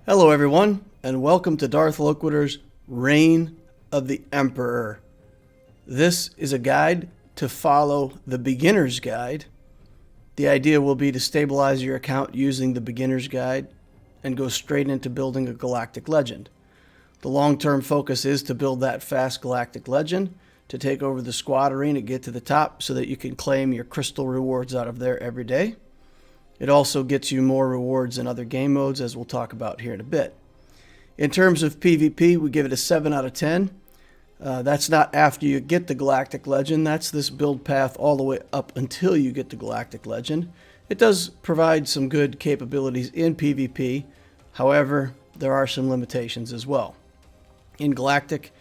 Hello everyone, and welcome to Darth LOQUITUR'S Reign of the Emperor. This is a guide to follow the beginner's guide. The idea will be to stabilize your account using the beginner's guide and go straight into building a galactic legend. The long-term focus is to build that fast galactic legend, to take over the squad arena, get to the top so that you can claim your crystal rewards out of there every day. It also gets you more rewards in other game modes, as we'll talk about here in a bit. In terms of PvP, we give it a 7 out of 10. That's not after you get the Galactic Legend. That's this build path all the way up until you get the Galactic Legend. It does provide some good capabilities in PvP. However, there are some limitations as well. In Galactic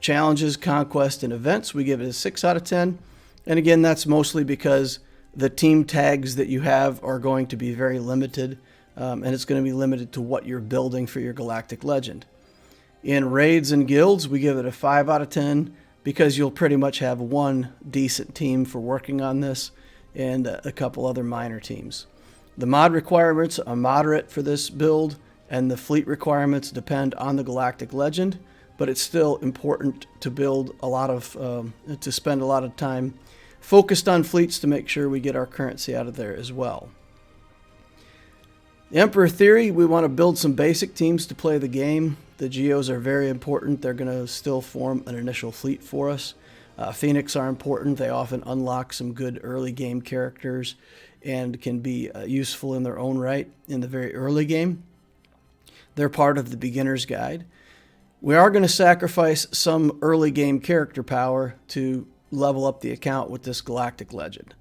challenges, conquest, and events, we give it a 6 out of 10. And again, that's mostly because the team tags that you have are going to be very limited, and it's going to be limited to what you're building for your Galactic Legend. In raids and guilds, we give it a 5 out of 10 because you'll pretty much have one decent team for working on this and a couple other minor teams. The mod requirements are moderate for this build, and the fleet requirements depend on the Galactic Legend, but it's still important to build a lot of, to spend a lot of time focused on fleets to make sure we get our currency out of there as well. The Emperor Theory, we want to build some basic teams to play the game. The Geos are very important. They're going to still form an initial fleet for us. Phoenix are important. They often unlock some good early game characters and can be useful in their own right in the very early game. They're part of the beginner's guide. We are going to sacrifice some early game character power to level up the account with this Galactic Legend.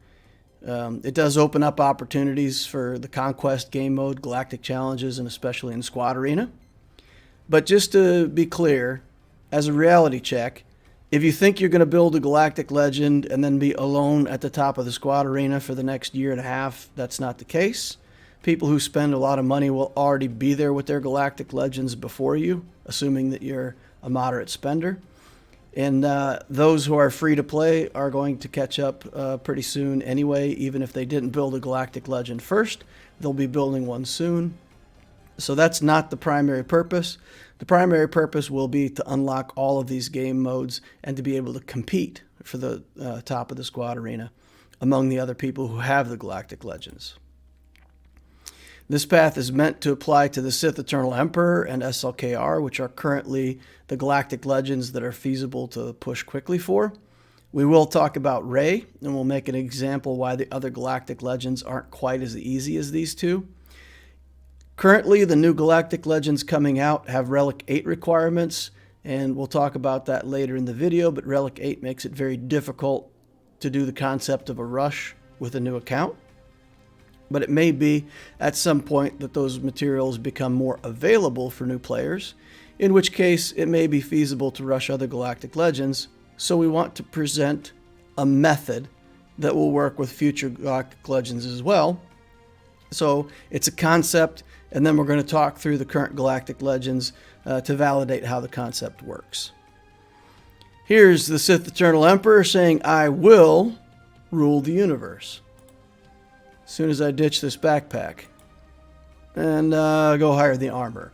It does open up opportunities for the Conquest game mode, Galactic Challenges, and especially in Squad Arena. But just to be clear, as a reality check, if you think you're going to build a Galactic Legend and then be alone at the top of the Squad Arena for the next year and a half, that's not the case. People who spend a lot of money will already be there with their Galactic Legends before you, assuming that you're a moderate spender. And those who are free to play are going to catch up pretty soon anyway. Even if they didn't build a Galactic Legend first, they'll be building one soon. So that's not the primary purpose. The primary purpose will be to unlock all of these game modes and to be able to compete for the top of the squad arena among the other people who have the Galactic Legends. This path is meant to apply to the Sith Eternal Emperor and SLKR, which are currently the Galactic Legends that are feasible to push quickly for. We will talk about Rey, and we'll make an example why the other Galactic Legends aren't quite as easy as these two. Currently, the new Galactic Legends coming out have Relic 8 requirements, and we'll talk about that later in the video, but Relic 8 makes it very difficult to do the concept of a rush with a new account. But it may be at some point that those materials become more available for new players, in which case it may be feasible to rush other Galactic Legends. So we want to present a method that will work with future Galactic Legends as well. So it's a concept, and then we're going to talk through the current Galactic Legends to validate how the concept works. Here's the Sith Eternal Emperor saying, "I will rule the universe." As soon as I ditch this backpack and go hire the armor.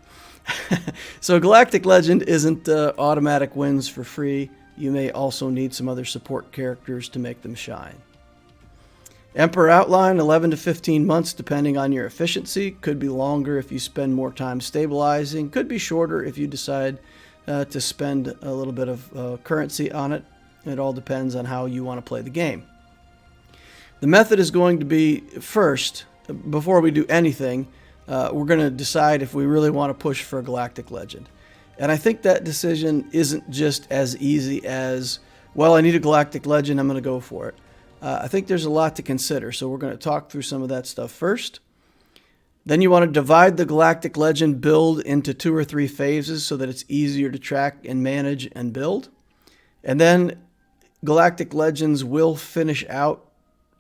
So Galactic Legend isn't automatic wins for free. You may also need some other support characters to make them shine. Emperor Outline, 11 to 15 months depending on your efficiency. Could be longer if you spend more time stabilizing. Could be shorter if you decide to spend a little bit of currency on it. It all depends on how you want to play the game. The method is going to be, first, before we do anything, we're going to decide if we really want to push for a Galactic Legend. And I think that decision isn't just as easy as, well, I need a Galactic Legend, I'm going to go for it. I think there's a lot to consider, so we're going to talk through some of that stuff first. Then you want to divide the Galactic Legend build into 2 or 3 phases so that it's easier to track and manage and build. And then Galactic Legends will finish out,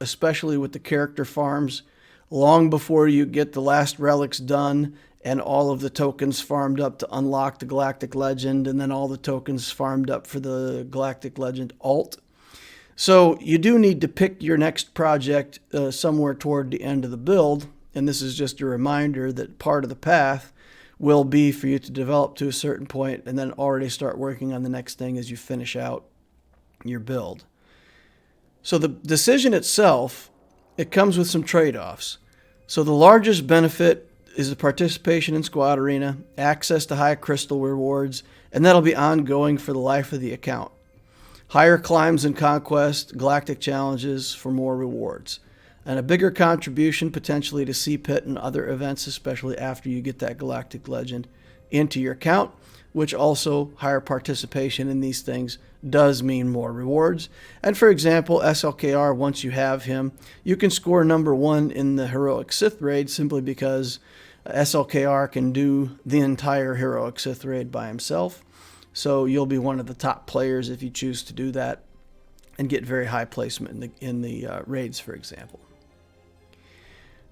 especially with the character farms, long before you get the last relics done and all of the tokens farmed up to unlock the Galactic Legend, and then all the tokens farmed up for the Galactic Legend alt. So you do need to pick your next project somewhere toward the end of the build, And this is just a reminder that part of the path will be for you to develop to a certain point and then already start working on the next thing as you finish out your build. So the decision itself, it comes with some trade-offs. So the largest benefit is the participation in Squad Arena, access to high crystal rewards, and that'll be ongoing for the life of the account. Higher climbs and conquest, galactic challenges for more rewards. And a bigger contribution potentially to CPIT and other events, especially after you get that Galactic Legend into your account, which also higher participation in these things does mean more rewards. And for example, SLKR, once you have him, you can score number 1 in the Heroic Sith Raid simply because SLKR can do the entire Heroic Sith Raid by himself. So you'll be one of the top players if you choose to do that and get very high placement in the raids, for example.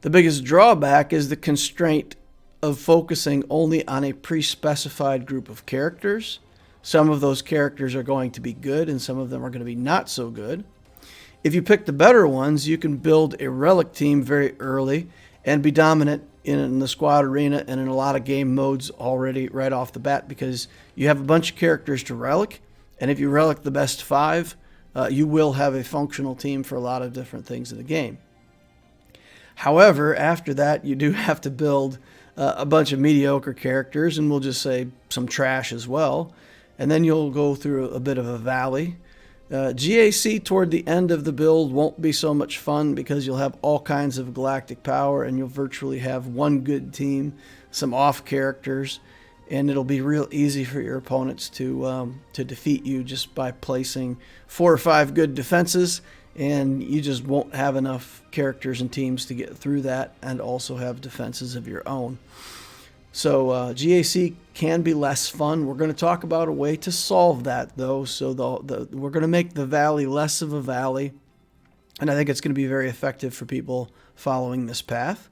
The biggest drawback is the constraint of focusing only on a pre-specified group of characters. Some of those characters are going to be good and some of them are going to be not so good. If you pick the better ones, you can build a relic team very early and be dominant in the squad arena and in a lot of game modes already right off the bat because you have a bunch of characters to relic, and if you relic the best 5, you will have a functional team for a lot of different things in the game. However, after that, you do have to build a bunch of mediocre characters, and we'll just say some trash as well, and then you'll go through a bit of a valley. GAC toward the end of the build won't be so much fun because you'll have all kinds of galactic power and you'll virtually have one good team, some off characters, and it'll be real easy for your opponents to defeat you just by placing 4 or 5 good defenses, and you just won't have enough characters and teams to get through that and also have defenses of your own. So GAC can be less fun. We're going to talk about a way to solve that, though. So we're going to make the valley less of a valley, and I think it's going to be very effective for people following this path.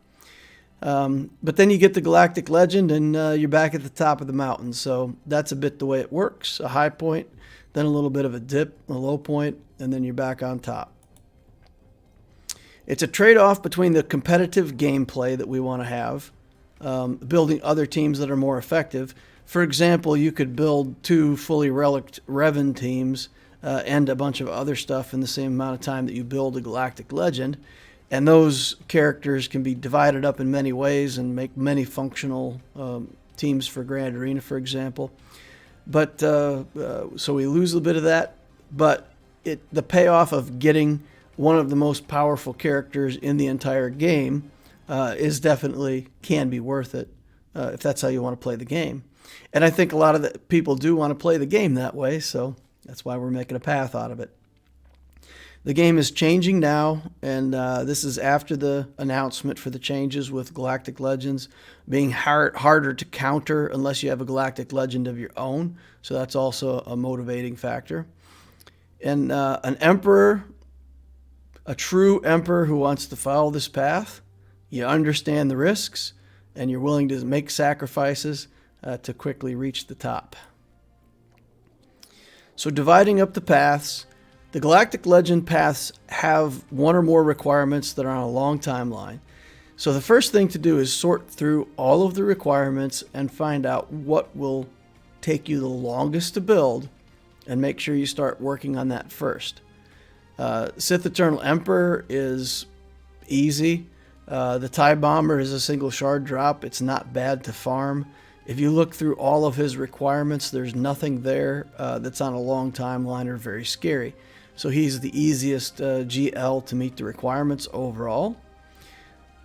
But then you get the Galactic Legend, and you're back at the top of the mountain. So that's a bit the way it works. A high point, then a little bit of a dip, a low point, and then you're back on top. It's a trade-off between the competitive gameplay that we want to have, building other teams that are more effective. For example, you could build 2 fully relic Revan teams and a bunch of other stuff in the same amount of time that you build a Galactic Legend, and those characters can be divided up in many ways and make many functional teams for Grand Arena, for example. But so we lose a bit of that, but the payoff of getting one of the most powerful characters in the entire game is definitely can be worth it if that's how you want to play the game. And I think a lot of the people do want to play the game that way, so that's why we're making a path out of it. The game is changing now, and this is after the announcement for the changes with Galactic Legends being harder to counter unless you have a Galactic Legend of your own, so that's also a motivating factor. And an Emperor, a true Emperor who wants to follow this path, you understand the risks, and you're willing to make sacrifices to quickly reach the top. So dividing up the paths, the Galactic Legend paths have 1 or more requirements that are on a long timeline. So the first thing to do is sort through all of the requirements and find out what will take you the longest to build and make sure you start working on that first. Sith Eternal Emperor is easy. The TIE Bomber is a single shard drop. It's not bad to farm. If you look through all of his requirements, there's nothing there that's on a long timeline or very scary. So he's the easiest GL to meet the requirements overall.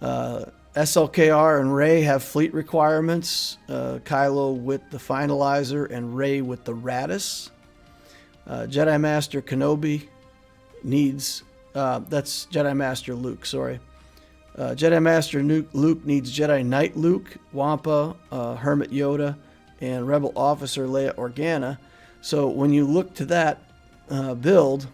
SLKR and Rey have fleet requirements. Kylo with the Finalizer and Rey with the Radis. Jedi Master Kenobi needs... that's Jedi Master Luke, sorry. Jedi Master Luke needs Jedi Knight Luke, Wampa, Hermit Yoda, and Rebel Officer Leia Organa. So when you look to that build,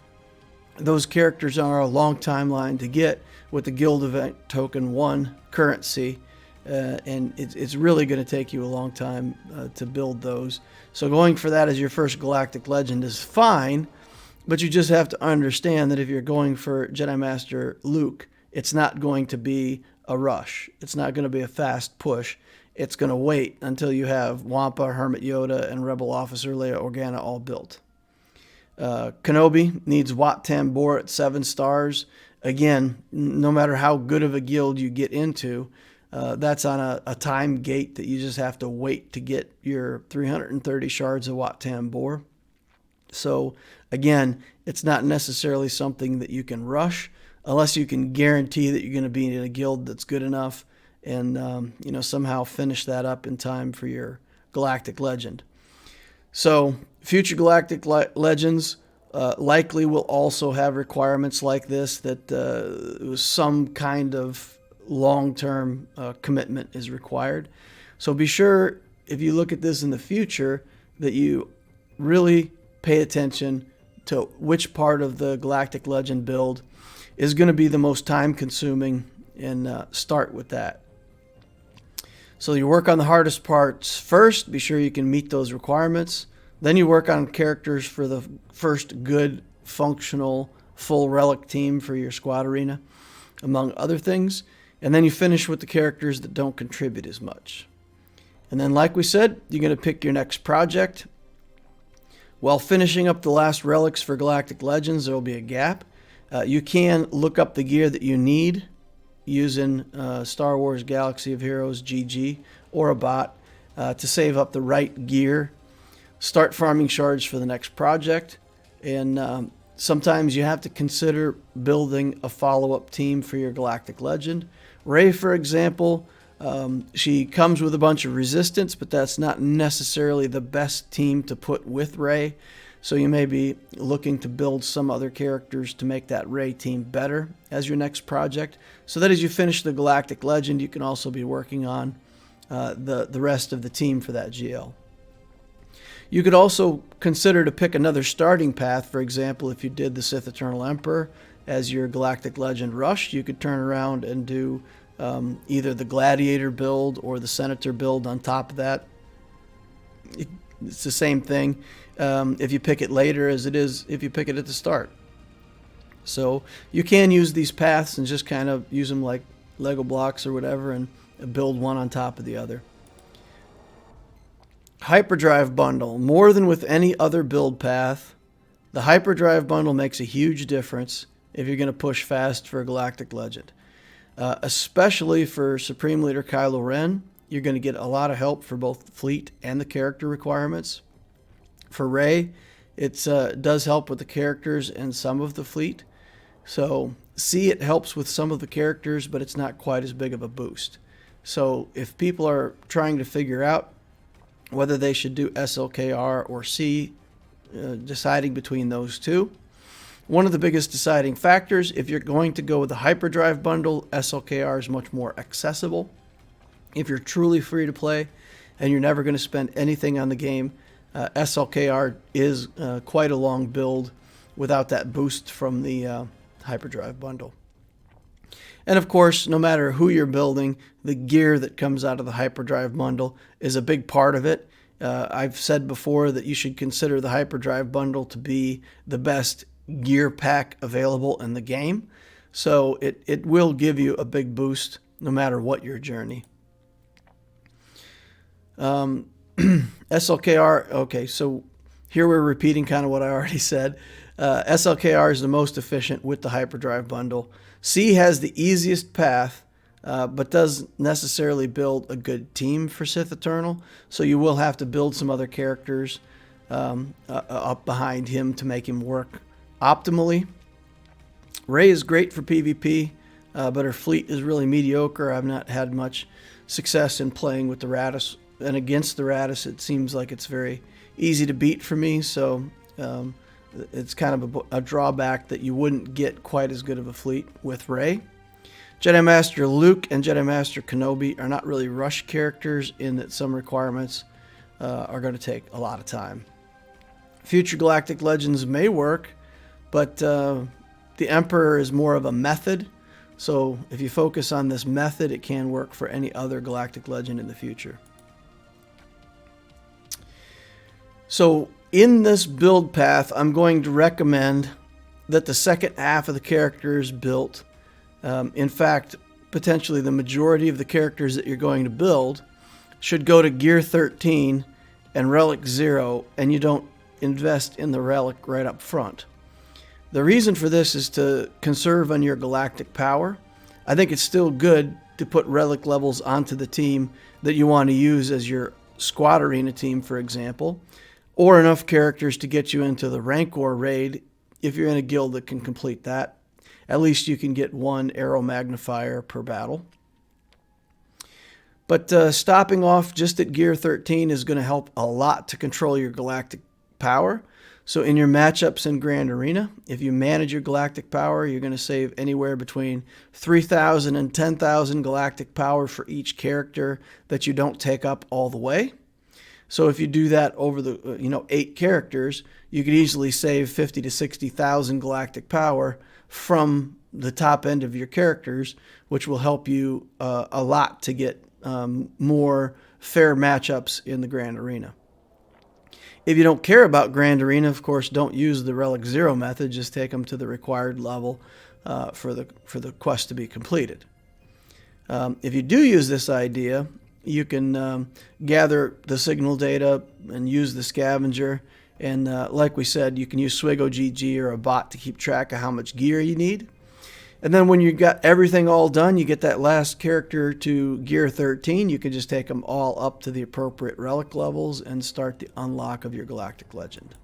those characters are a long timeline to get with the Guild Event Token 1 currency, and it's really going to take you a long time to build those. So going for that as your first Galactic Legend is fine, but you just have to understand that if you're going for Jedi Master Luke, it's not going to be a rush. It's not going to be a fast push. It's going to wait until you have Wampa, Hermit Yoda, and Rebel Officer Leia Organa all built. Kenobi needs Wat Tambor at 7 stars. Again, no matter how good of a guild you get into, that's on a time gate that you just have to wait to get your 330 shards of Wat Tambor. So again, it's not necessarily something that you can rush unless you can guarantee that you're going to be in a guild that's good enough and somehow finish that up in time for your Galactic Legend. So future Galactic Legends likely will also have requirements like this, that some kind of long-term commitment is required. So be sure, if you look at this in the future, that you really pay attention to which part of the Galactic Legend build is going to be the most time-consuming, and start with that. So you work on the hardest parts first. Be sure you can meet those requirements. Then you work on characters for the first good, functional, full relic team for your squad arena, among other things. And then you finish with the characters that don't contribute as much. And then, like we said, you're going to pick your next project. While finishing up the last relics for Galactic Legends, there will be a gap. You can look up the gear that you need using Star Wars Galaxy of Heroes GG or a bot to save up the right gear. Start farming shards for the next project. And sometimes you have to consider building a follow-up team for your Galactic Legend. Rey, for example, she comes with a bunch of resistance, but that's not necessarily the best team to put with Rey. So you may be looking to build some other characters to make that Rey team better as your next project, so that as you finish the Galactic Legend, you can also be working on the rest of the team for that GL. You could also consider to pick another starting path. For example, if you did the Sith Eternal Emperor as your Galactic Legend rush, you could turn around and do either the Gladiator build or the Senator build on top of that. It's the same thing if you pick it later as it is if you pick it at the start. So you can use these paths and just kind of use them like Lego blocks or whatever and build one on top of the other. Hyperdrive bundle. More than with any other build path, the Hyperdrive bundle makes a huge difference if you're going to push fast for a Galactic Legend. Especially for Supreme Leader Kylo Ren, you're going to get a lot of help for both the fleet and the character requirements. For Rey, it does help with the characters and some of the fleet. So it helps with some of the characters, but it's not quite as big of a boost. So if people are trying to figure out whether they should do SLKR or C, deciding between those two, one of the biggest deciding factors, if you're going to go with the Hyperdrive bundle, SLKR is much more accessible. If you're truly free to play and you're never going to spend anything on the game, SLKR is quite a long build without that boost from the Hyperdrive bundle. And of course, no matter who you're building, the gear that comes out of the Hyperdrive bundle is a big part of it. I've said before that you should consider the Hyperdrive bundle to be the best gear pack available in the game. So it will give you a big boost no matter what your journey. SLKR, okay, so here we're repeating kind of what I already said. SLKR is the most efficient with the Hyperdrive bundle. C has the easiest path, but doesn't necessarily build a good team for Sith Eternal, so you will have to build some other characters up behind him to make him work optimally. Rey is great for PvP, but her fleet is really mediocre. I've not had much success in playing with the Raddus, and against the Raddus it seems like it's very easy to beat for me, so it's kind of a drawback that you wouldn't get quite as good of a fleet with Rey. Jedi Master Luke and Jedi Master Kenobi are not really rush characters in that some requirements are going to take a lot of time. Future Galactic Legends may work, but the Emperor is more of a method, so if you focus on this method, it can work for any other Galactic Legend in the future. So in this build path, I'm going to recommend that the second half of the character is built. In fact, potentially the majority of the characters that you're going to build should go to Gear 13 and Relic 0, and you don't invest in the Relic right up front. The reason for this is to conserve on your galactic power. I think it's still good to put Relic levels onto the team that you want to use as your squad arena team, for example, or enough characters to get you into the Rancor raid if you're in a guild that can complete that. At least you can get one Aeromagnifier per battle. But stopping off just at Gear 13 is going to help a lot to control your galactic power. So in your matchups in Grand Arena, if you manage your galactic power, you're going to save anywhere between 3,000 and 10,000 galactic power for each character that you don't take up all the way. So if you do that over the 8 characters, you could easily save 50 to 60,000 galactic power from the top end of your characters, which will help you a lot to get more fair matchups in the Grand Arena. If you don't care about Grand Arena, of course, don't use the Relic 0 method. Just take them to the required level for the quest to be completed. If you do use this idea, you can gather the signal data and use the scavenger. And like we said, you can use SwigOGG or a bot to keep track of how much gear you need. And then when you got everything all done, you get that last character to Gear 13. You can just take them all up to the appropriate Relic levels and start the unlock of your Galactic Legend.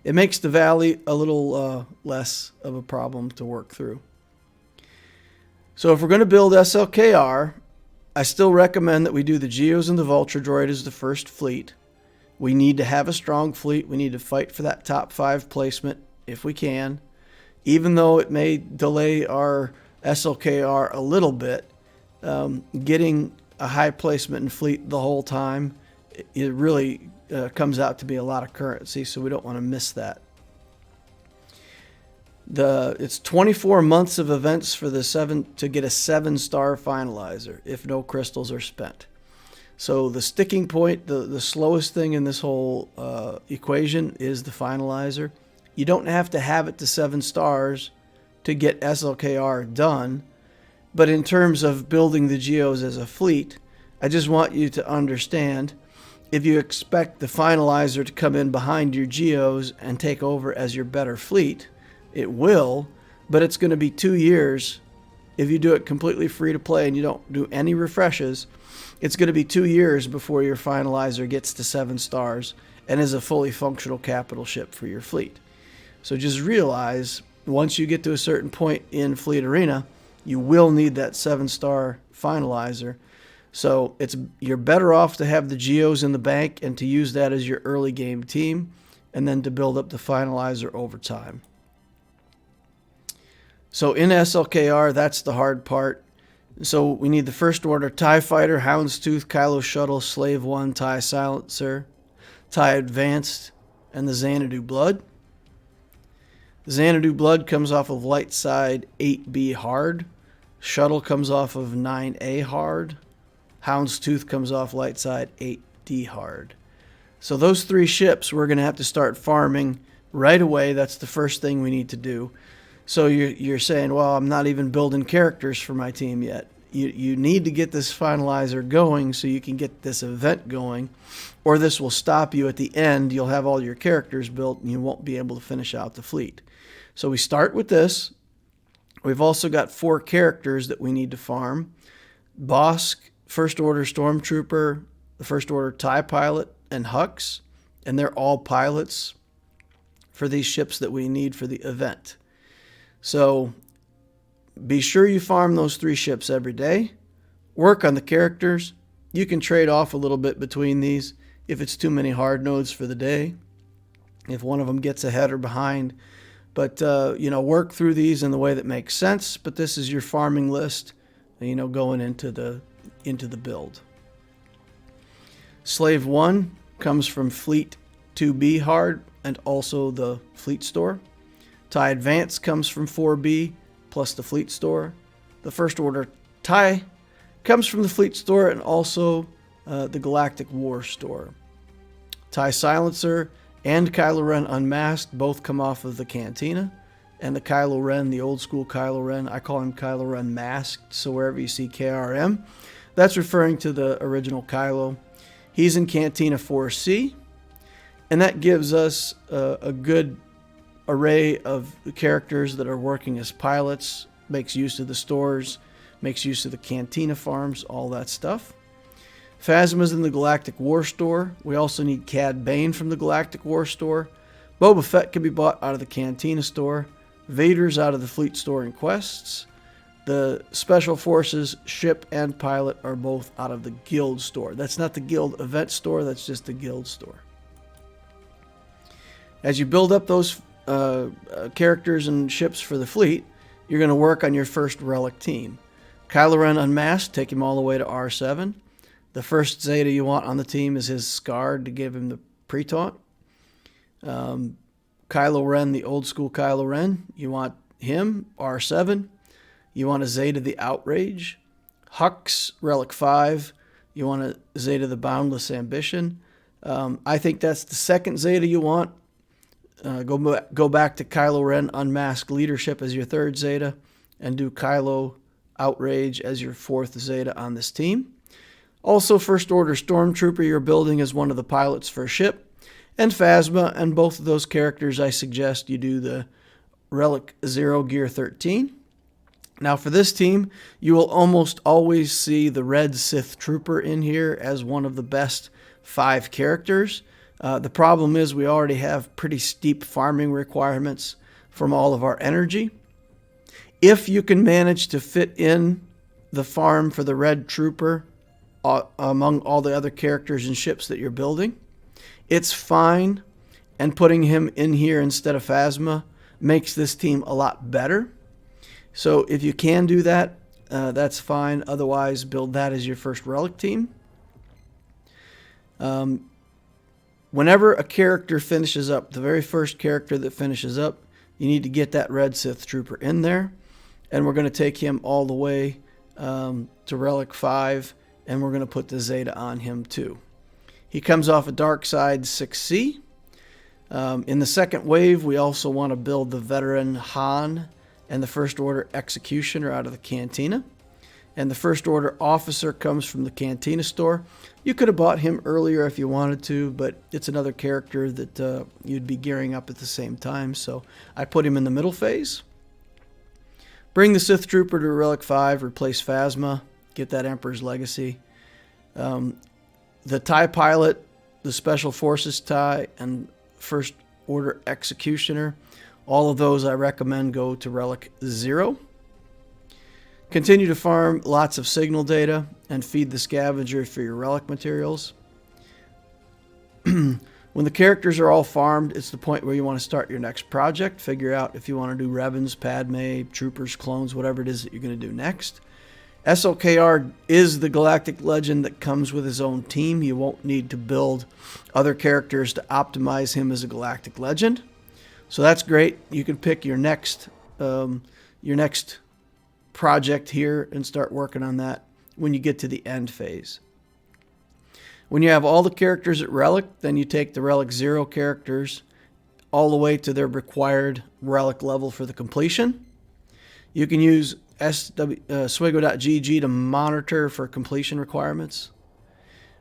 It makes the Valley a little less of a problem to work through. So if we're going to build SLKR, I still recommend that we do the Geos and the Vulture Droid as the first fleet. We need to have a strong fleet. We need to fight for that top 5 placement if we can. Even though it may delay our SLKR a little bit, getting a high placement in fleet the whole time, it really comes out to be a lot of currency, so we don't want to miss that. It's 24 months of events for to get a 7-star finalizer if no crystals are spent. So the sticking point, the slowest thing in this whole equation is the finalizer. You don't have to have it to 7 stars to get SLKR done, but in terms of building the Geos as a fleet, I just want you to understand, if you expect the finalizer to come in behind your Geos and take over as your better fleet, it will, but it's going to be 2 years. If you do it completely free to play and you don't do any refreshes, it's going to be 2 years before your finalizer gets to 7 stars and is a fully functional capital ship for your fleet. So just realize, once you get to a certain point in Fleet Arena, you will need that 7-star finalizer. So you're better off to have the Geos in the bank and to use that as your early game team, and then to build up the finalizer over time. So in SLKR, that's the hard part. So we need the First Order TIE Fighter, Houndstooth, Kylo Shuttle, Slave 1, TIE Silencer, TIE Advanced, and the Xanadu Blood. The Xanadu Blood comes off of light side 8B hard. Shuttle comes off of 9A hard. Houndstooth comes off light side 8D hard. So those 3 ships we're going to have to start farming right away. That's the first thing we need to do. So you're saying, well, I'm not even building characters for my team yet. You need to get this finalizer going so you can get this event going, or this will stop you at the end. You'll have all your characters built and you won't be able to finish out the fleet. So we start with this. We've also got 4 characters that we need to farm. Bosk, First Order Stormtrooper, the First Order TIE Pilot, and Hux. And they're all pilots for these ships that we need for the event. So be sure you farm those 3 ships every day. Work on the characters. You can trade off a little bit between these if it's too many hard nodes for the day, if one of them gets ahead or behind. But, work through these in the way that makes sense. But this is your farming list, going into the build. Slave 1 comes from Fleet 2B hard and also the Fleet Store. TIE Advance comes from 4B plus the Fleet Store. The First Order TIE comes from the Fleet Store and also the Galactic War Store. TIE Silencer and Kylo Ren Unmasked both come off of the Cantina. and the Kylo Ren, the old school Kylo Ren. I call him Kylo Ren masked, so wherever you see KRM, that's referring to the original Kylo. He's in Cantina 4C, and that gives us a good array of characters that are working as pilots, makes use of the stores, makes use of the Cantina farms, all that stuff. Phasma's in the Galactic War Store. We also need Cad Bane from the Galactic War Store. Boba Fett can be bought out of the Cantina Store. Vader's out of the Fleet Store and Quests. The Special Forces ship and pilot are both out of the Guild Store. That's not the Guild event store, that's just the Guild Store. As you build up those characters and ships for the fleet, you're going to work on your first Relic team. Kylo Ren unmasked, take him all the way to R7. The first Zeta you want on the team is his Scarred to give him the pre-taunt. Kylo Ren, the old school Kylo Ren, you want him, R7. You want a Zeta the Outrage. Hux, Relic 5, you want a Zeta the Boundless Ambition. I think that's the second Zeta you want. Go back to Kylo Ren Unmasked Leadership as your third Zeta, and do Kylo Outrage as your fourth Zeta on this team. Also, First Order Stormtrooper you're building as one of the pilots for a ship, and Phasma, and both of those characters I suggest you do the Relic 0 Gear 13. Now for this team, you will almost always see the Red Sith Trooper in here as one of the best 5 characters. The problem is we already have pretty steep farming requirements from all of our energy. If you can manage to fit in the farm for the Red Trooper among all the other characters and ships that you're building, it's fine, and putting him in here instead of Phasma makes this team a lot better. So if you can do that, that's fine. Otherwise, build that as your first Relic team. Whenever a character finishes up, the very first character that finishes up, you need to get that Red Sith Trooper in there. And we're going to take him all the way to Relic 5, and we're going to put the Zeta on him too. He comes off a Dark Side 6C. In the second wave, we also want to build the Veteran Han and the First Order Executioner out of the Cantina. And the First Order Officer comes from the Cantina Store. You could have bought him earlier if you wanted to, but it's another character that you'd be gearing up at the same time, so I put him in the middle phase. Bring the Sith Trooper to Relic 5, replace Phasma, get that Emperor's Legacy. The TIE Pilot, the Special Forces TIE, and First Order Executioner, all of those I recommend go to Relic 0. Continue to farm lots of signal data and feed the scavenger for your relic materials. When the characters are all farmed, it's the point where you want to start your next project. Figure out if you want to do Revans, Padme, Troopers, clones, whatever it is that you're going to do next. SLKR is the Galactic Legend that comes with his own team. You won't need to build other characters to optimize him as a Galactic Legend. So that's great. You can pick your next project here and start working on that when you get to the end phase. When you have all the characters at Relic, then you take the Relic 0 characters all the way to their required Relic level for the completion. You can use Swigo.gg to monitor for completion requirements.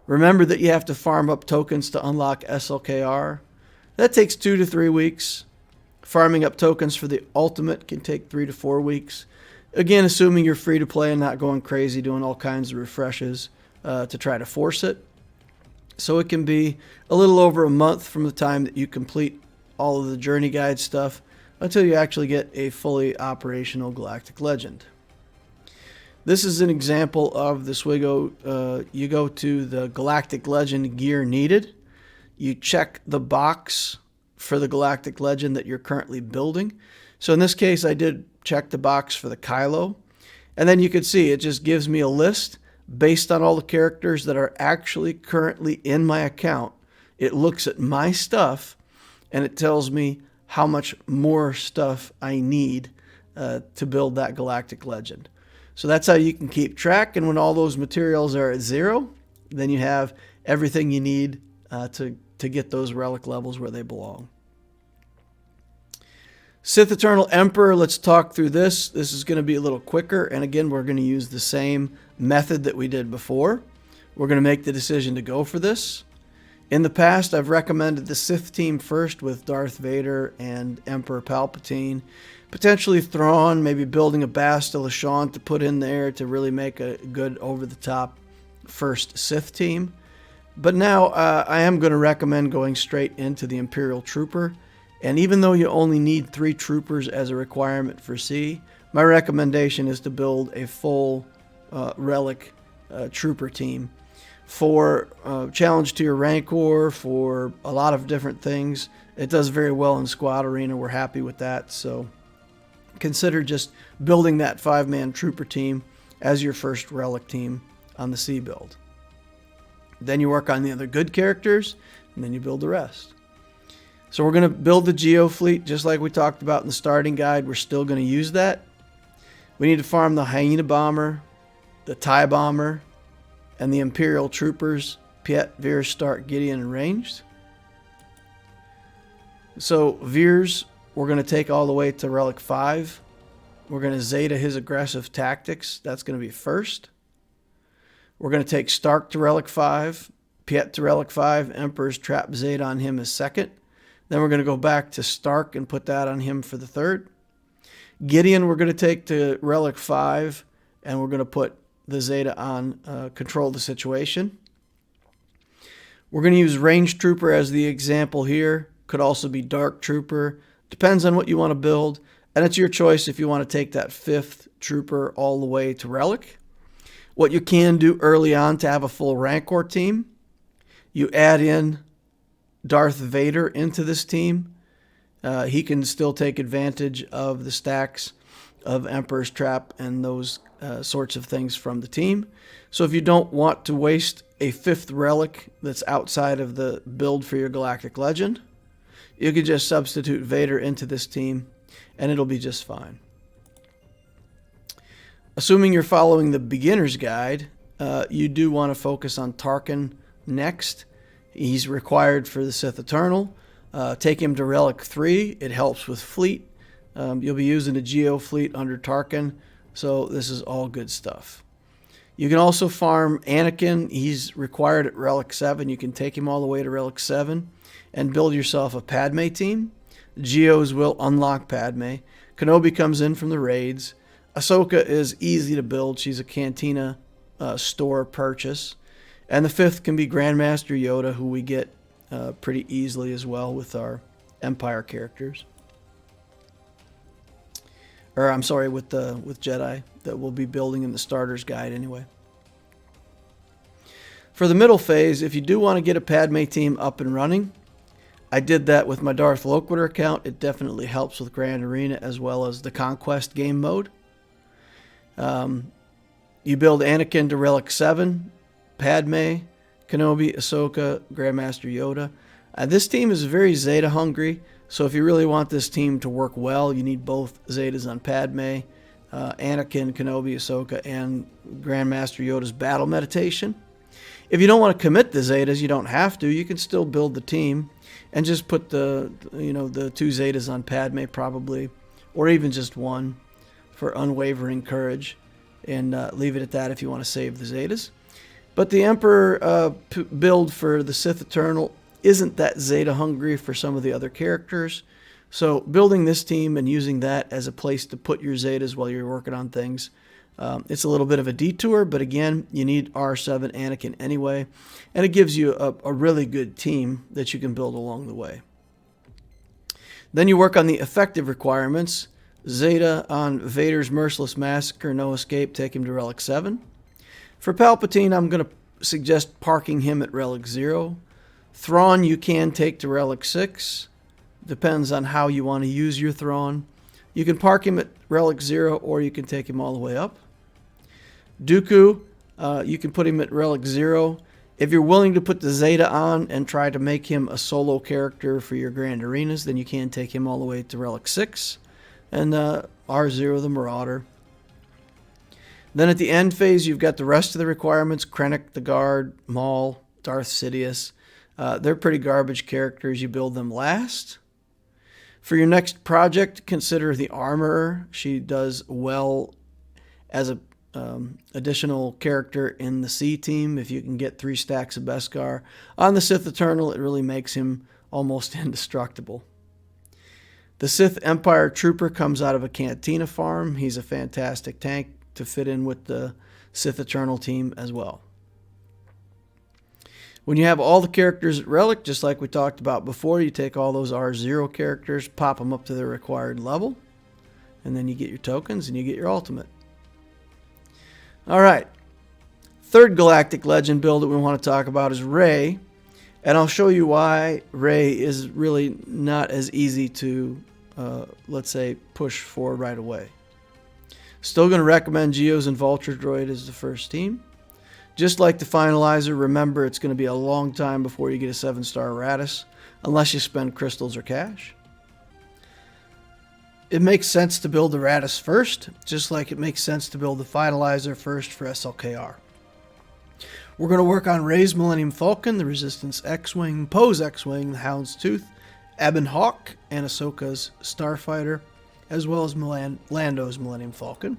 Remember that you have to farm up tokens to unlock SLKR. That takes 2 to 3 weeks. Farming up tokens for the Ultimate can take 3 to 4 weeks. Again, assuming you're free to play and not going crazy doing all kinds of refreshes to try to force it. So it can be a little over a month from the time that you complete all of the journey guide stuff until you actually get a fully operational Galactic Legend. This is an example of the Swigo. You go to the Galactic Legend gear needed. You check the box for the Galactic Legend that you're currently building. So in this case, I did check the box for the Kylo. And then you can see it just gives me a list based on all the characters that are actually currently in my account. It looks at my stuff and it tells me how much more stuff I need to build that Galactic Legend. So that's how you can keep track. And when all those materials are at 0, then you have everything you need to get those relic levels where they belong. Sith Eternal Emperor, let's talk through this. This is going to be a little quicker, and again, we're going to use the same method that we did before. We're going to make the decision to go for this. In the past, I've recommended the Sith team first with Darth Vader and Emperor Palpatine. Potentially Thrawn, maybe building a Bastila Shan to put in there to really make a good over-the-top first Sith team. But now I am going to recommend going straight into the Imperial Trooper. And even though you only need 3 troopers as a requirement for C, my recommendation is to build a full Relic Trooper team. For challenge to your Rancor, for a lot of different things. It does very well in Squad Arena. We're happy with that. So consider just building that 5-man Trooper team as your first Relic team on the C build. Then you work on the other good characters, and then you build the rest. So we're going to build the Geo fleet just like we talked about in the starting guide. We're still going to use that. We need to farm the Hyena Bomber, the TIE Bomber, and the Imperial Troopers, Piet, Veers, Stark, Gideon, and Ranged. So Veers, we're going to take all the way to Relic 5. We're going to Zeta his aggressive tactics. That's going to be first. We're going to take Stark to Relic 5, Piet to Relic 5, Emperor's Trap Zeta on him as second. Then we're going to go back to Stark and put that on him for the third. Gideon we're going to take to Relic 5, and we're going to put the Zeta on Control the Situation. We're going to use Range Trooper as the example here. Could also be Dark Trooper. Depends on what you want to build. And it's your choice if you want to take that 5th Trooper all the way to Relic. What you can do early on to have a full Rancor team, you add in Darth Vader into this team. He can still take advantage of the stacks of Emperor's Trap and those sorts of things from the team. So if you don't want to waste a 5th relic that's outside of the build for your Galactic Legend, you could just substitute Vader into this team and it'll be just fine. Assuming you're following the beginner's guide, you do want to focus on Tarkin next. He's required for the Sith Eternal. Take him to Relic 3. It helps with fleet. You'll be using a Geo fleet under Tarkin, so this is all good stuff. You can also farm Anakin. He's required at Relic 7. You can take him all the way to Relic 7 and build yourself a Padme team. Geos will unlock Padme. Kenobi comes in from the raids. Ahsoka is easy to build. She's a Cantina store purchase. And the 5th can be Grandmaster Yoda, who we get pretty easily as well with our Empire characters. Or I'm sorry, with Jedi that we'll be building in the starter's guide anyway. For the middle phase, if you do want to get a Padme team up and running, I did that with my Darth Loquitur account. It definitely helps with Grand Arena as well as the Conquest game mode. You build Anakin to Relic 7, Padme, Kenobi, Ahsoka, Grandmaster Yoda. This team is very Zeta hungry, so if you really want this team to work well, you need both Zetas on Padme, Anakin, Kenobi, Ahsoka, and Grandmaster Yoda's battle meditation. If you don't want to commit the Zetas, you don't have to. You can still build the team and just put the 2 Zetas on Padme probably, or even just one for unwavering courage, and leave it at that if you want to save the Zetas. But the Emperor build for the Sith Eternal isn't that Zeta hungry for some of the other characters. So building this team and using that as a place to put your Zetas while you're working on things, it's a little bit of a detour, but again, you need R7 Anakin anyway, and it gives you a really good team that you can build along the way. Then you work on the effective requirements. Zeta on Vader's Merciless Massacre, no escape, take him to Relic 7. For Palpatine, I'm going to suggest parking him at Relic 0. Thrawn you can take to Relic 6. Depends on how you want to use your Thrawn. You can park him at Relic 0 or you can take him all the way up. Dooku, you can put him at Relic 0. If you're willing to put the Zeta on and try to make him a solo character for your Grand Arenas, then you can take him all the way to Relic 6. And R0, the Marauder. Then at the end phase, you've got the rest of the requirements. Krennic, the Guard, Maul, Darth Sidious. They're pretty garbage characters. You build them last. For your next project, consider the Armorer. She does well as a additional character in the C team. If you can get 3 stacks of Beskar on the Sith Eternal, it really makes him almost indestructible. The Sith Empire Trooper comes out of a Cantina farm. He's a fantastic tank to fit in with the Sith Eternal team as well. When you have all the characters at Relic, just like we talked about before, you take all those R0 characters, pop them up to their required level, and then you get your tokens and you get your ultimate. All right, third Galactic Legend build that we want to talk about is Rey, and I'll show you why Rey is really not as easy to, let's say, push for right away. Still going to recommend Geos and Vulture Droid as the first team. Just like the Finalizer, remember it's going to be a long time before you get a 7-star Raddus, unless you spend crystals or cash. It makes sense to build the Raddus first, just like it makes sense to build the Finalizer first for SLKR. We're going to work on Rey's Millennium Falcon, the Resistance X-Wing, Poe's X-Wing, the Houndstooth, Ebon Hawk, and Ahsoka's Starfighter, as well as Lando's Millennium Falcon.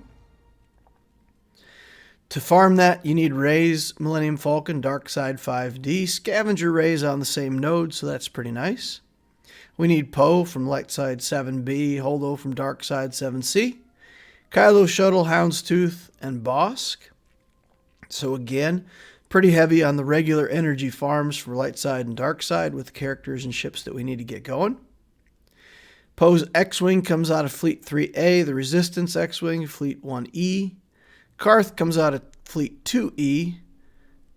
To farm that, you need Rey's Millennium Falcon, Darkside 5D, Scavenger Rey's on the same node, so that's pretty nice. We need Poe from Lightside 7B, Holdo from Darkside 7C, Kylo Shuttle, Houndstooth, and Bosk. So again, pretty heavy on the regular energy farms for Lightside and Darkside with the characters and ships that we need to get going. Poe's X-Wing comes out of Fleet 3A, the Resistance X-Wing, Fleet 1E. Karth comes out of Fleet 2E.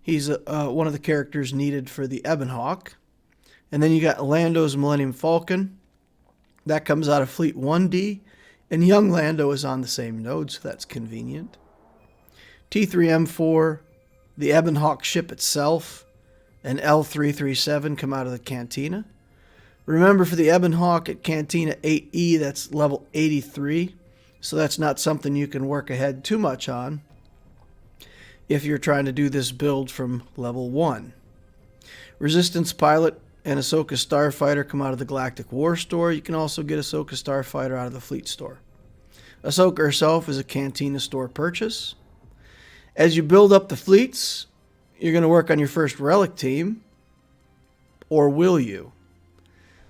He's one of the characters needed for the Ebon Hawk. And then you got Lando's Millennium Falcon. That comes out of Fleet 1D. And young Lando is on the same node, so that's convenient. T3M4, the Ebon Hawk ship itself, and L337 come out of the Cantina. Remember, for the Ebon Hawk at Cantina 8E, that's level 83. So that's not something you can work ahead too much on if you're trying to do this build from level 1. Resistance Pilot and Ahsoka Starfighter come out of the Galactic War Store. You can also get Ahsoka Starfighter out of the Fleet Store. Ahsoka herself is a Cantina Store purchase. As you build up the fleets, you're going to work on your first Relic team, or will you?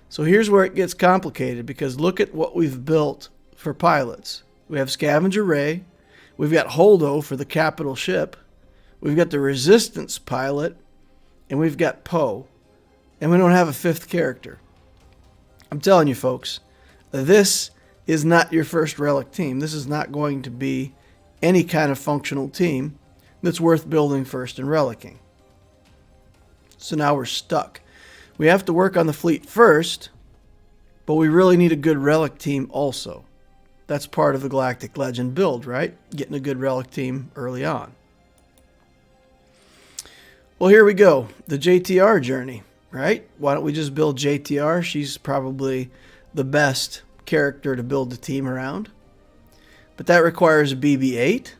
So here's where it gets complicated, because look at what we've built for pilots. We have Scavenger Rey, we've got Holdo for the capital ship, we've got the Resistance pilot, and we've got Poe. And we don't have a 5th character. I'm telling you folks, this is not your first Relic team. This is not going to be any kind of functional team that's worth building first and relicking. So now we're stuck. We have to work on the fleet first, but we really need a good Relic team also. That's part of the Galactic Legend build, right? Getting a good Relic team early on. Well, here we go. The JTR journey, right? Why don't we just build JTR? She's probably the best character to build the team around. But that requires a BB-8,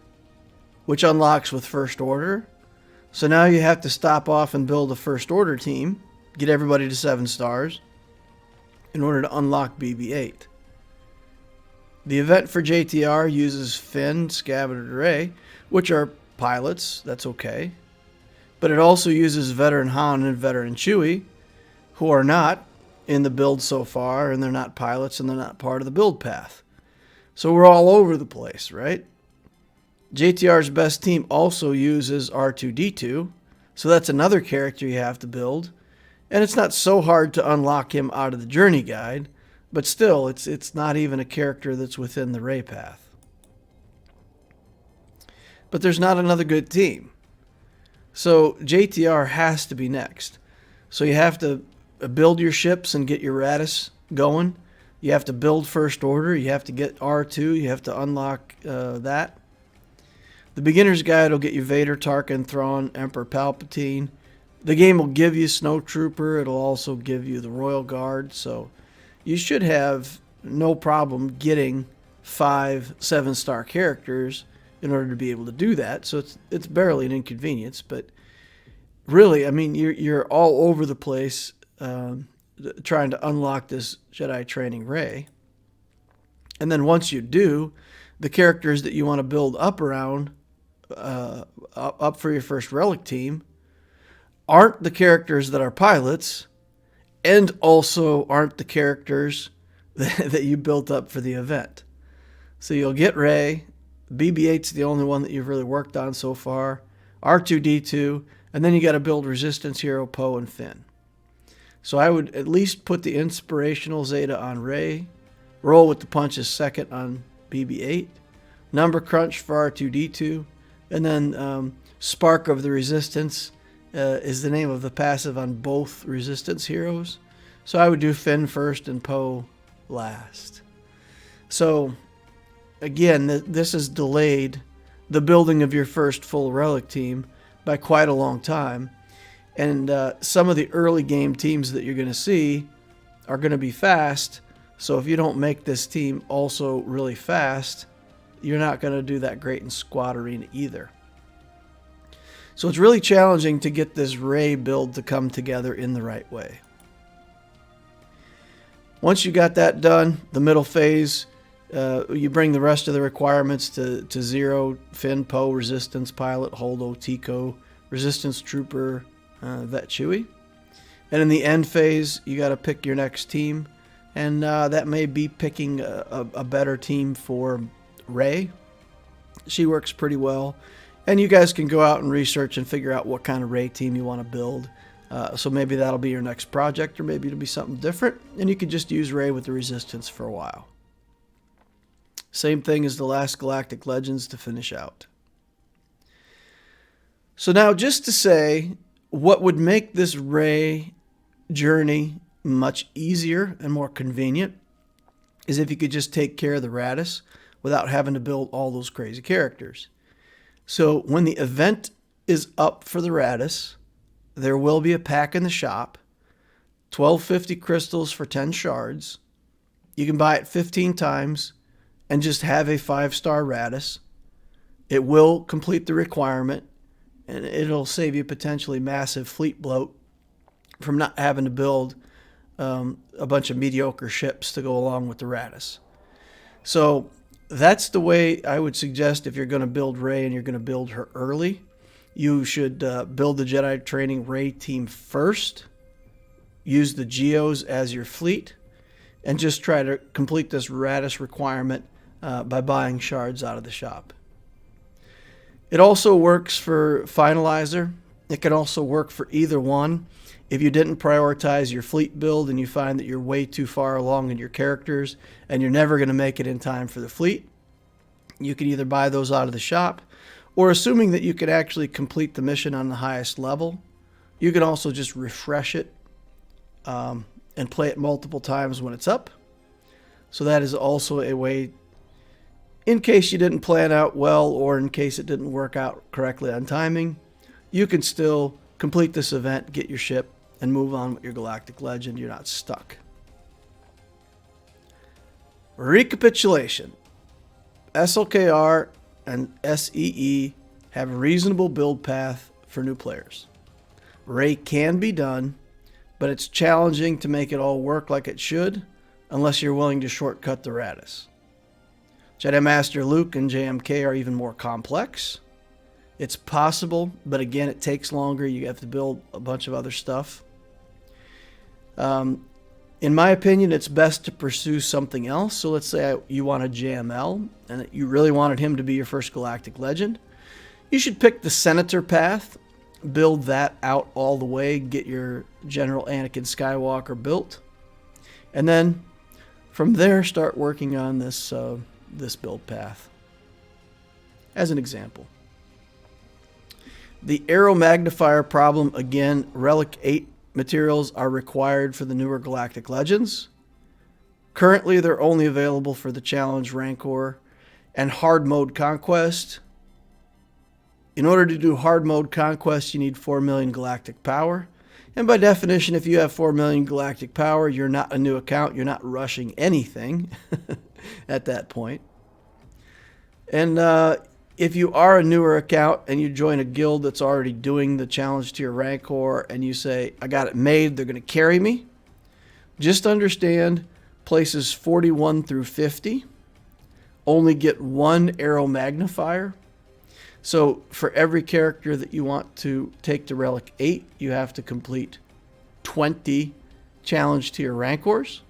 which unlocks with First Order. So now you have to stop off and build a First Order team, get everybody to 7 stars, in order to unlock BB-8. The event for JTR uses Finn, Scavenger Rey, which are pilots, that's okay. But it also uses Veteran Han and Veteran Chewie, who are not in the build so far, and they're not pilots, and they're not part of the build path. So we're all over the place, right? JTR's best team also uses R2-D2, so that's another character you have to build. And it's not so hard to unlock him out of the journey guide, but still, it's not even a character that's within the Rey path. But there's not another good team. So JTR has to be next. So you have to build your ships and get your Raddus going. You have to build First Order. You have to get R2. You have to unlock that. The beginner's guide will get you Vader, Tarkin, Thrawn, Emperor Palpatine. The game will give you Snowtrooper. It'll also give you the Royal Guard. So you should have no problem getting 5 7-star characters in order to be able to do that. So it's barely an inconvenience. But really, I mean, you're all over the place trying to unlock this Jedi training Rey. And then once you do, the characters that you want to build up around, up for your first Relic team, aren't the characters that are pilots, and also aren't the characters that you built up for the event. So you'll get Rey, BB-8's the only one that you've really worked on so far, R2-D2, and then you got to build Resistance Hero, Poe, and Finn. So I would at least put the Inspirational Zeta on Rey, Roll with the Punches second on BB-8, Number Crunch for R2-D2, and then Spark of the Resistance is the name of the passive on both Resistance heroes. So I would do Finn first and Poe last. So again, this has delayed the building of your first full Relic team by quite a long time. And some of the early game teams that you're going to see are going to be fast. So if you don't make this team also really fast, you're not going to do that great in Squad Arena either. So it's really challenging to get this Rey build to come together in the right way. Once you got that done, the middle phase, you bring the rest of the requirements to 0, Finn, Poe, Resistance, Pilot, Holdo, Tico, Resistance Trooper, Vet Chewie. And in the end phase, you got to pick your next team. And that may be picking a better team for Rey. She works pretty well. And you guys can go out and research and figure out what kind of Rey team you want to build. So maybe that'll be your next project, or maybe it'll be something different. And you can just use Rey with the Resistance for a while. Same thing as the last Galactic Legends to finish out. So now just to say, what would make this Rey journey much easier and more convenient is if you could just take care of the Raddus without having to build all those crazy characters. So when the event is up for the Raddus, there will be a pack in the shop, 1250 crystals for 10 shards. You can buy it 15 times and just have a 5-star Raddus. It will complete the requirement, and it'll save you potentially massive fleet bloat from not having to build a bunch of mediocre ships to go along with the Raddus. So that's the way I would suggest if you're going to build Rey and you're going to build her early. You should build the Jedi Training Rey team first, use the Geos as your fleet, and just try to complete this Raddus requirement by buying shards out of the shop. It also works for Finalizer. It can also work for either one. If you didn't prioritize your fleet build and you find that you're way too far along in your characters and you're never going to make it in time for the fleet, you can either buy those out of the shop, or assuming that you could actually complete the mission on the highest level, you can also just refresh it and play it multiple times when it's up. So that is also a way, in case you didn't plan out well or in case it didn't work out correctly on timing, you can still complete this event, get your ship, and move on with your Galactic Legend. You're not stuck. Recapitulation. SLKR and SEE have a reasonable build path for new players. Rey can be done, but it's challenging to make it all work like it should unless you're willing to shortcut the Raddus. Jedi Master Luke and JMK are even more complex. It's possible, but again, it takes longer. You have to build a bunch of other stuff. In my opinion, it's best to pursue something else. So let's say you want a JML and you really wanted him to be your first Galactic Legend. You should pick the Senator path, build that out all the way, get your General Anakin Skywalker built, and then from there start working on this build path. As an example. The Aeromagnifier Problem, again, Relic 8 materials are required for the newer Galactic Legends. Currently, they're only available for the Challenge Rancor and Hard Mode Conquest. In order to do Hard Mode Conquest, you need 4 million Galactic Power. And by definition, if you have 4 million Galactic Power, you're not a new account. You're not rushing anything at that point. And if you are a newer account and you join a guild that's already doing the challenge to your Rancor and you say, I got it made, they're going to carry me, Just understand places 41 through 50 only get one Aeromagnifier. So for every character that you want to take to Relic 8, you have to complete 20 challenge tier rancors.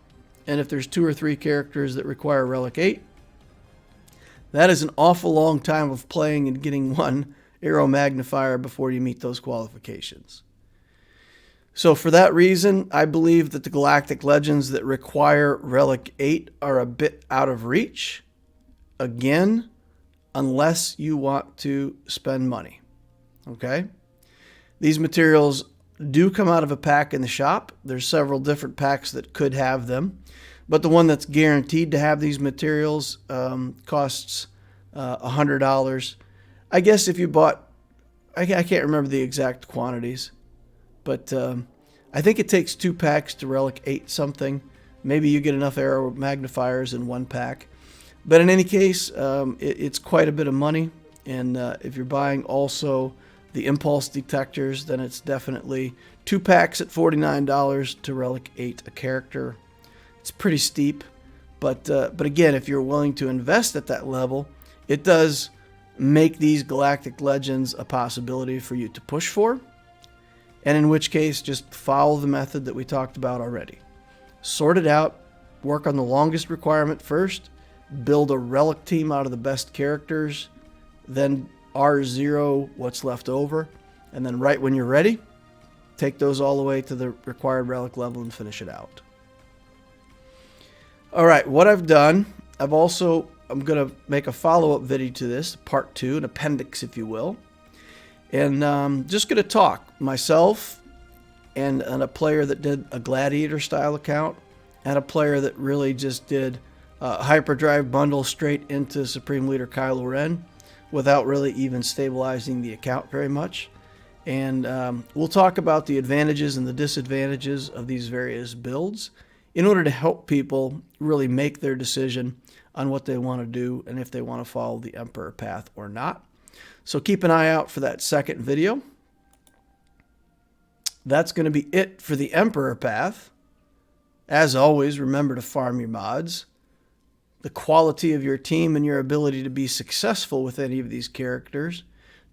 And if there's 2 or 3 characters that require Relic 8, that is an awful long time of playing and getting one Aeromagnifier before you meet those qualifications. So for that reason, I believe that the Galactic Legends that require Relic 8 are a bit out of reach. Again, unless you want to spend money. Okay? These materials do come out of a pack in the shop. There's several different packs that could have them. But the one that's guaranteed to have these materials costs $100. I guess if you bought, I can't remember the exact quantities, but I think it takes 2 packs to Relic 8 something. Maybe you get enough Aeromagnifiers in 1 pack. But in any case, it's quite a bit of money. And if you're buying also the impulse detectors, then it's definitely 2 packs at $49 to Relic 8 a character. It's pretty steep. But again, if you're willing to invest at that level, it does make these Galactic Legends a possibility for you to push for. And in which case, just follow the method that we talked about already. Sort it out, work on the longest requirement first, build a Relic team out of the best characters, then R0 what's left over, and then right when you're ready, take those all the way to the required Relic level and finish it out. Alright, what I've done, I'm going to make a follow-up video to this, part 2, an appendix if you will. And just going to talk, myself and a player that did a Gladiator style account, and a player that really just did hyperdrive bundle straight into Supreme Leader Kylo Ren without really even stabilizing the account very much. And we'll talk about the advantages and the disadvantages of these various builds in order to help people really make their decision on what they want to do and if they want to follow the Emperor path or not. So keep an eye out for that second video. That's going to be it for the Emperor path. As always, remember to farm your mods. The quality of your team and your ability to be successful with any of these characters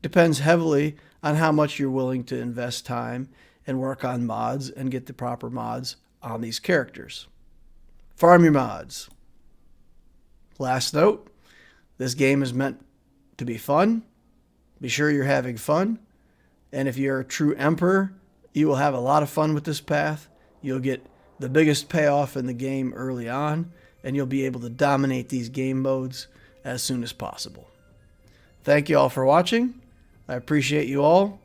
depends heavily on how much you're willing to invest time and work on mods and get the proper mods on these characters. Farm your mods. Last note, this game is meant to be fun. Be sure you're having fun. And if you're a true Emperor, you will have a lot of fun with this path. You'll get the biggest payoff in the game early on, and you'll be able to dominate these game modes as soon as possible. Thank you all for watching. I appreciate you all.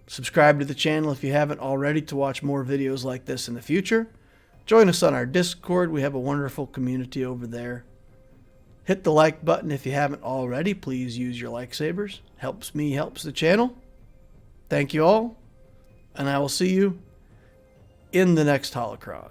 Subscribe to the channel if you haven't already to watch more videos like this in the future. Join us on our Discord. We have a wonderful community over there. Hit the like button if you haven't already. Please use your lightsabers. Helps me, helps the channel. Thank you all, and I will see you in the next holocron.